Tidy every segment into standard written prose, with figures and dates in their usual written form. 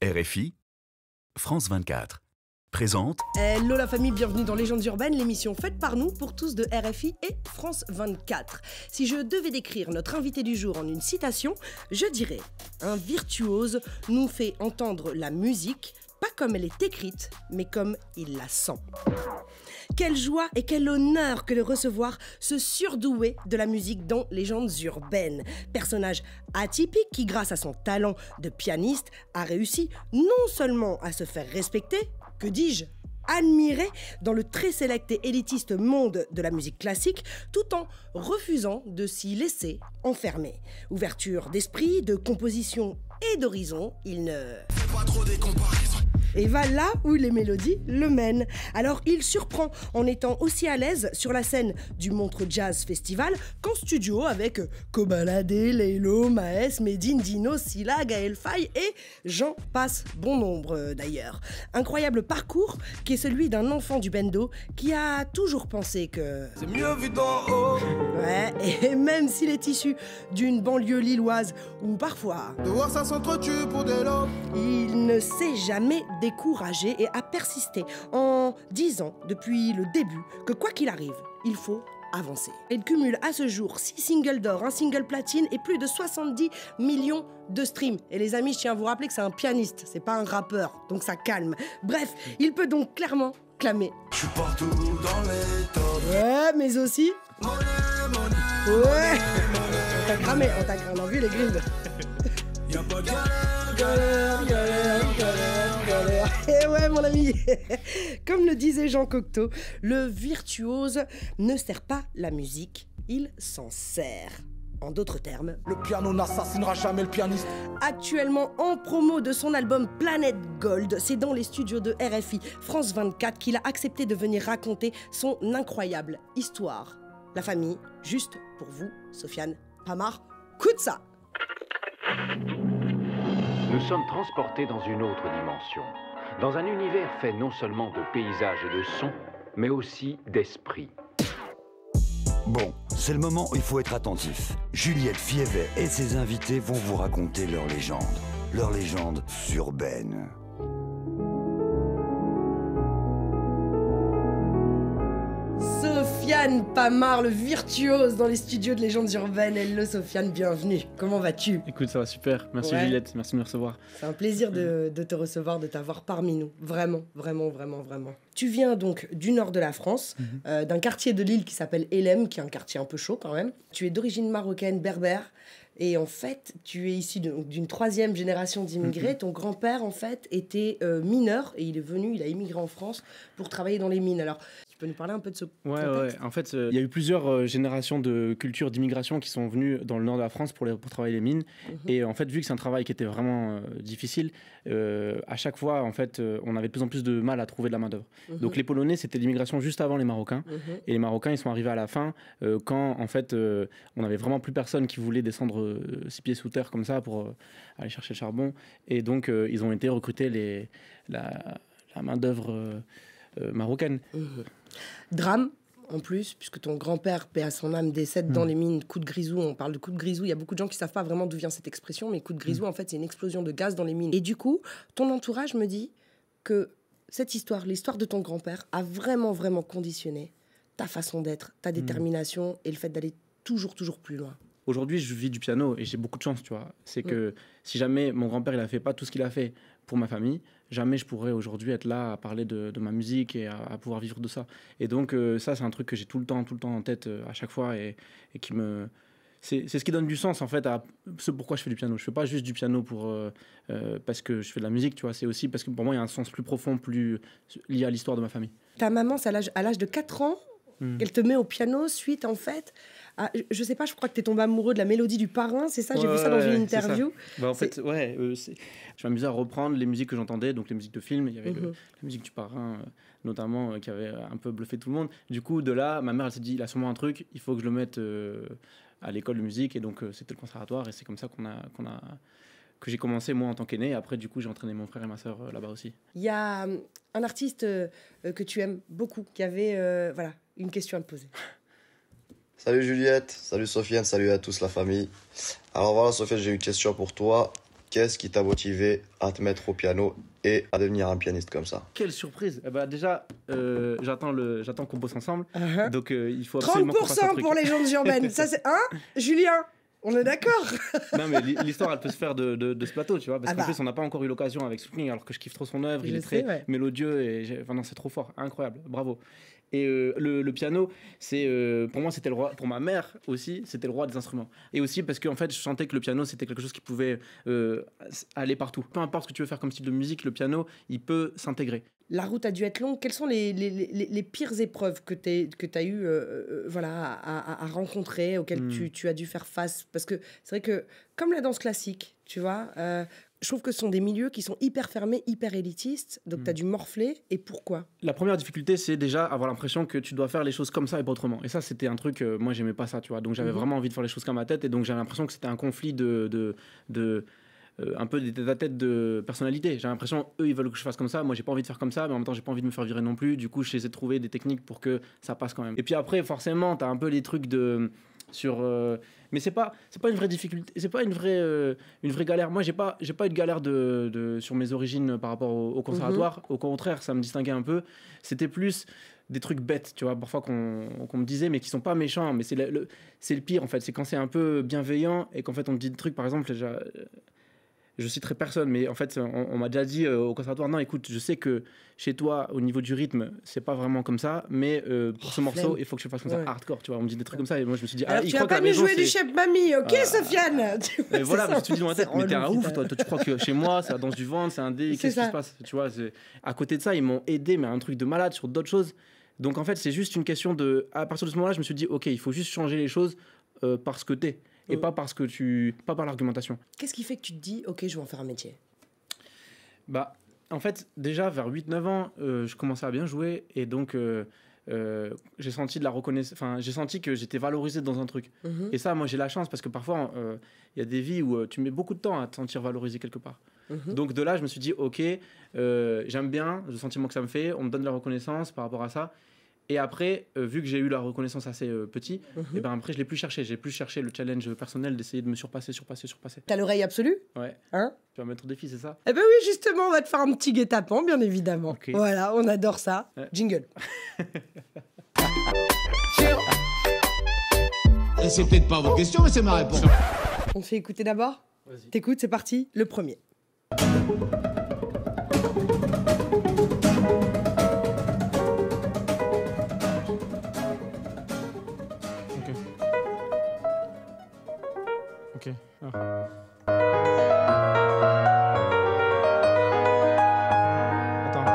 RFI, France 24, présente... Hello la famille, bienvenue dans Légendes urbaines, l'émission faite par nous, pour tous de RFI et France 24. Si je devais décrire notre invité du jour en une citation, je dirais « Un virtuose nous fait entendre la musique, pas comme elle est écrite, mais comme il la sent. » Quelle joie et quel honneur que de recevoir ce surdoué de la musique dans Légendes urbaines. Personnage atypique qui, grâce à son talent de pianiste, a réussi non seulement à se faire respecter, que dis-je, admiré dans le très sélect et élitiste monde de la musique classique, tout en refusant de s'y laisser enfermer. Ouverture d'esprit, de composition et d'horizon, il ne... Fais pas trop des comparaisons. Et va là où les mélodies le mènent. Alors il surprend en étant aussi à l'aise sur la scène du Montreux Jazz Festival qu'en studio avec Kobalade, Leilo, Maes, Medine, Dino, Silla, Gaël Faye et j'en passe bon nombre d'ailleurs. Incroyable parcours qui est celui d'un enfant du bendo qui a toujours pensé que... C'est mieux vu d'en haut. Ouais, et même s'il est issu d'une banlieue lilloise où parfois... De voir ça s'entretue pour des lobes. Il ne s'est jamais découragé et a persisté en disant depuis le début que quoi qu'il arrive, il faut avancer. Il cumule à ce jour 6 singles d'or, un single platine et plus de 70 millions de streams. Et les amis, je tiens à vous rappeler que c'est un pianiste, c'est pas un rappeur, donc ça calme. Bref, il peut donc clairement clamer. Je suis partout dans les tops. Ouais, mais aussi... Ouais. On t'a cramé, on a vu les grilles. Y'a pas de galère. Et ouais mon ami. Comme le disait Jean Cocteau, le virtuose ne sert pas la musique, il s'en sert. En d'autres termes, Le piano n'assassinera jamais le pianiste. actuellement en promo de son album Planète Gold, c'est dans les studios de RFI France 24 qu'il a accepté de venir raconter son incroyable histoire. La famille, juste pour vous, Sofiane Pamar, écoute ça. Nous sommes transportés dans une autre dimension, dans un univers fait non seulement de paysages et de sons, mais aussi d'esprit. Bon, c'est le moment où il faut être attentif. Juliette Fievet et ses invités vont vous raconter leur légende urbaine. Sofiane Pamar, le virtuose dans les studios de Légendes urbaines. Hello Sofiane, bienvenue. Comment vas-tu? Écoute, ça va super. Merci Ouais. Juliette, merci de me recevoir. C'est un plaisir de te recevoir, de t'avoir parmi nous. Vraiment, vraiment, vraiment, vraiment. Tu viens donc du nord de la France, d'un quartier de Lille qui s'appelle Elem, qui est un quartier un peu chaud quand même. Tu es d'origine marocaine, berbère. Et en fait, tu es issu d'une troisième génération d'immigrés. Ton grand-père, en fait, était mineur et il a immigré en France pour travailler dans les mines. Alors, tu peux nous parler un peu de ce contexte? En fait, il y a eu plusieurs générations de cultures d'immigration qui sont venues dans le nord de la France pour travailler les mines. Et en fait, vu que c'est un travail qui était vraiment difficile, à chaque fois, en fait, on avait de plus en plus de mal à trouver de la main-d'œuvre. Donc, les Polonais, c'était l'immigration juste avant les Marocains. Et les Marocains, ils sont arrivés à la fin quand, en fait, on n'avait vraiment plus personne qui voulait descendre 6 pieds sous terre comme ça pour aller chercher le charbon. Et donc, ils ont été recruter la main-d'œuvre marocaine. Drame, en plus, puisque ton grand-père, paix à son âme, décède dans les mines, coup de grisou. On parle de coup de grisou. Il y a beaucoup de gens qui ne savent pas vraiment d'où vient cette expression, mais coup de grisou, en fait, c'est une explosion de gaz dans les mines. Et du coup, ton entourage me dit que cette histoire, l'histoire de ton grand-père, a vraiment, vraiment conditionné ta façon d'être, ta détermination et le fait d'aller toujours, toujours plus loin. Aujourd'hui, je vis du piano et j'ai beaucoup de chance, tu vois. C'est que si jamais mon grand-père il a fait pas tout ce qu'il a fait pour ma famille, jamais je pourrais aujourd'hui être là à parler de ma musique et à pouvoir vivre de ça. Et donc ça, c'est un truc que j'ai tout le temps en tête à chaque fois et qui me... C'est ce qui donne du sens en fait à ce pourquoi je fais du piano. Je fais pas juste du piano parce que je fais de la musique, tu vois. C'est aussi parce que pour moi, il y a un sens plus profond, plus lié à l'histoire de ma famille. Ta maman, c'est à l'âge de 4 ans qu'elle te met au piano suite, en fait... je sais pas, je crois que t'es tombé amoureux de la mélodie du parrain, c'est ça? J'ai vu ça dans une interview. Bah, en fait, je m'amusais à reprendre les musiques que j'entendais, donc les musiques de films. Il y avait la musique du parrain, notamment, qui avait un peu bluffé tout le monde. Du coup, de là, ma mère, elle s'est dit, il a sûrement un truc, il faut que je le mette à l'école de musique. Et donc, c'était le conservatoire. Et c'est comme ça que j'ai commencé, moi, en tant qu'aîné. Et après, du coup, j'ai entraîné mon frère et ma sœur là-bas aussi. Il y a un artiste que tu aimes beaucoup, qui avait une question à te poser. Salut Juliette, salut Sofiane, salut à tous la famille. Alors voilà Sofiane, j'ai une question pour toi. qu'est-ce qui t'a motivé à te mettre au piano et à devenir un pianiste comme ça? Quelle surprise. Eh ben, déjà, j'attends qu'on bosse ensemble. Donc il faut 30% absolument qu'on fasse un truc. pour légendes urbaines. Ça, c'est. Hein, Julien? On est d'accord? Non, mais l'histoire, elle peut se faire de ce plateau, tu vois. Parce Ah qu'en bah. plus, on n'a pas encore eu l'occasion avec Soupling, alors que je kiffe trop son œuvre. Il Je est très sais, ouais. mélodieux. Enfin, non, c'est trop fort. Incroyable. Bravo. Et le piano, pour moi, c'était le roi. Pour ma mère aussi, c'était le roi des instruments. Et aussi parce qu'en fait, je sentais que le piano, c'était quelque chose qui pouvait aller partout. Peu importe ce que tu veux faire comme style de musique, le piano, il peut s'intégrer. La route a dû être longue. Quelles sont les pires épreuves que tu as eu voilà, à rencontrer, auxquelles tu as dû faire face? Parce que c'est vrai que, comme la danse classique, tu vois, je trouve que ce sont des milieux qui sont hyper fermés, hyper élitistes. Donc, tu as dû morfler. Et pourquoi? La première difficulté, c'est déjà avoir l'impression que tu dois faire les choses comme ça et pas autrement. Et ça, c'était un truc, moi, j'aimais pas ça, tu vois. Donc, j'avais vraiment envie de faire les choses comme ma tête. Et donc, j'avais l'impression que c'était un conflit un peu des tête-à-tête de personnalité. J'ai l'impression, eux, ils veulent que je fasse comme ça. Moi, j'ai pas envie de faire comme ça, mais en même temps, j'ai pas envie de me faire virer non plus. Du coup, j'essaie de trouver des techniques pour que ça passe quand même. Et puis après, forcément, t'as un peu les trucs mais c'est pas une vraie difficulté, c'est pas une vraie galère. Moi, j'ai pas eu de galère sur mes origines par rapport au conservatoire. Au contraire, ça me distinguait un peu. C'était plus des trucs bêtes, tu vois, parfois qu'on me disait, mais qui sont pas méchants. Mais c'est le pire, en fait. C'est quand c'est un peu bienveillant et qu'en fait, on te dit des trucs, par exemple, je citerai personne, mais en fait, on m'a déjà dit au conservatoire, non, écoute, je sais que chez toi, au niveau du rythme, c'est pas vraiment comme ça, mais pour ce morceau, il faut que je fasse comme ça, hardcore, tu vois. On me dit des trucs comme ça, et moi, je me suis dit, alors, tu vas pas nous jouer du chef mamie, ok, Sofiane? Et voilà, je me suis dit dans ma tête, mais t'es un ouf, toi, tu crois que chez moi, c'est la danse du ventre, c'est un dé, qu'est-ce qui se passe, tu vois. À côté de ça, ils m'ont aidé, mais un truc de malade sur d'autres choses. Donc en fait, c'est juste une question à partir de ce moment-là, je me suis dit, ok, il faut juste changer les choses parce que t'es. Et pas par l'argumentation. Qu'est-ce qui fait que tu te dis, ok, je vais en faire un métier? Bah, en fait, déjà vers 8-9 ans, je commençais à bien jouer et donc j'ai senti de la reconnaissance. Enfin, j'ai senti que j'étais valorisé dans un truc. Et ça, moi, j'ai la chance parce que parfois, il y a des vies où tu mets beaucoup de temps à te sentir valorisé quelque part. Donc de là, je me suis dit, ok, j'aime bien le sentiment que ça me fait. On me donne de la reconnaissance par rapport à ça. Et après, vu que j'ai eu la reconnaissance assez petit, et ben après je l'ai plus cherché. J'ai plus cherché le challenge personnel d'essayer de me surpasser. T'as l'oreille absolue? Ouais. Hein? Tu vas mettre au défi, c'est ça? Eh ben oui, justement, on va te faire un petit guet-apens, bien évidemment. Okay. Voilà, on adore ça. Ouais. Jingle. Et c'est peut-être pas vos questions, mais c'est ma réponse. On fait écouter d'abord? Vas-y. T'écoutes, c'est parti. Le premier. Ok. Ah. Attends.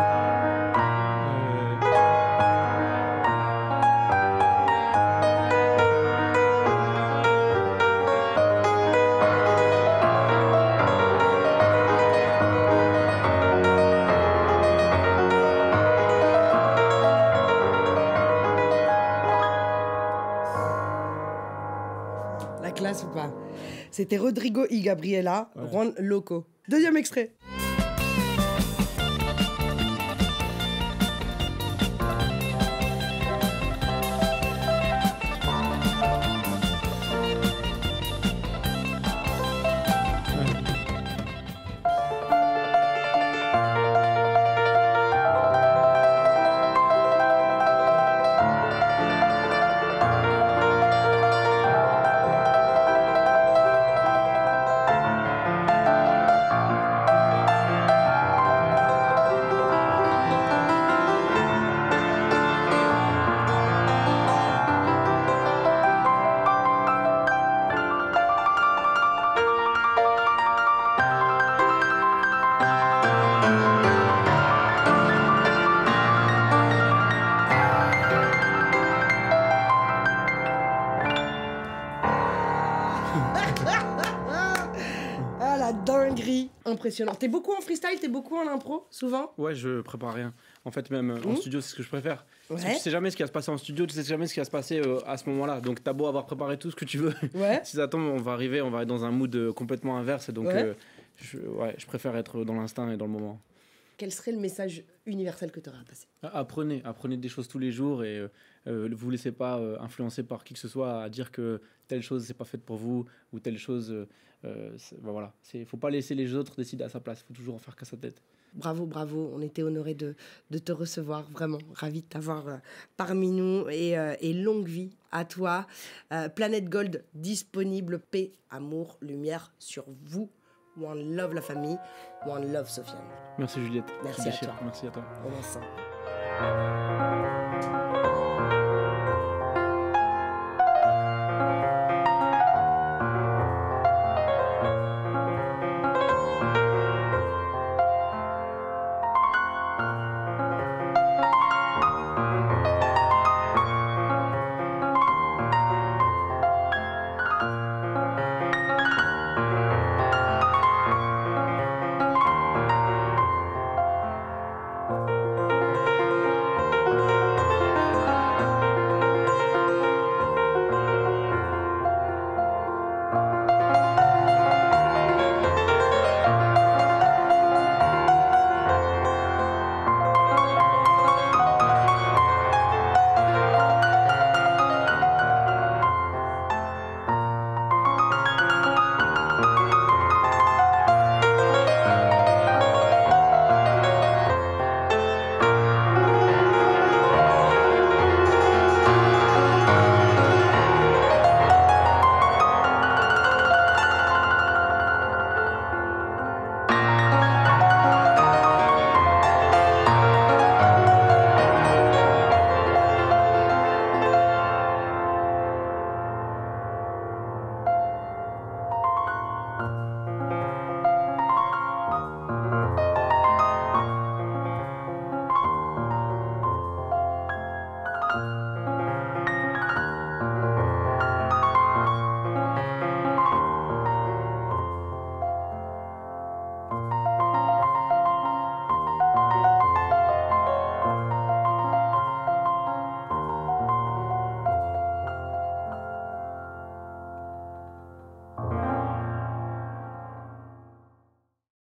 La classe ou pas? C'était Rodrigo y Gabriela, Juan Loco. Deuxième extrait. Ah la dinguerie, impressionnant. T'es beaucoup en freestyle, t'es beaucoup en impro, souvent? Ouais, je prépare rien. En fait, même en studio, c'est ce que je préfère. Ouais. Tu sais jamais ce qui va se passer en studio, tu sais jamais ce qui va se passer à ce moment-là. Donc t'as beau avoir préparé tout ce que tu veux. Ouais. Si ça tombe, on va arriver dans un mood complètement inverse. Donc ouais. Je préfère être dans l'instinct et dans le moment. quel serait le message universel que tu aurais à passer? Apprenez des choses tous les jours et vous laissez pas influencer par qui que ce soit à dire que telle chose c'est pas faite pour vous ou telle chose. Voilà, faut pas laisser les autres décider à sa place. Faut toujours en faire qu'à sa tête. Bravo, bravo. On était honorés de te recevoir. Vraiment, ravis de t'avoir parmi nous. Et longue vie à toi. Planète Gold disponible. Paix, amour, lumière sur vous. One love la famille. One love Sofiane. Merci Juliette. Merci à toi. Merci à toi. On est ensemble.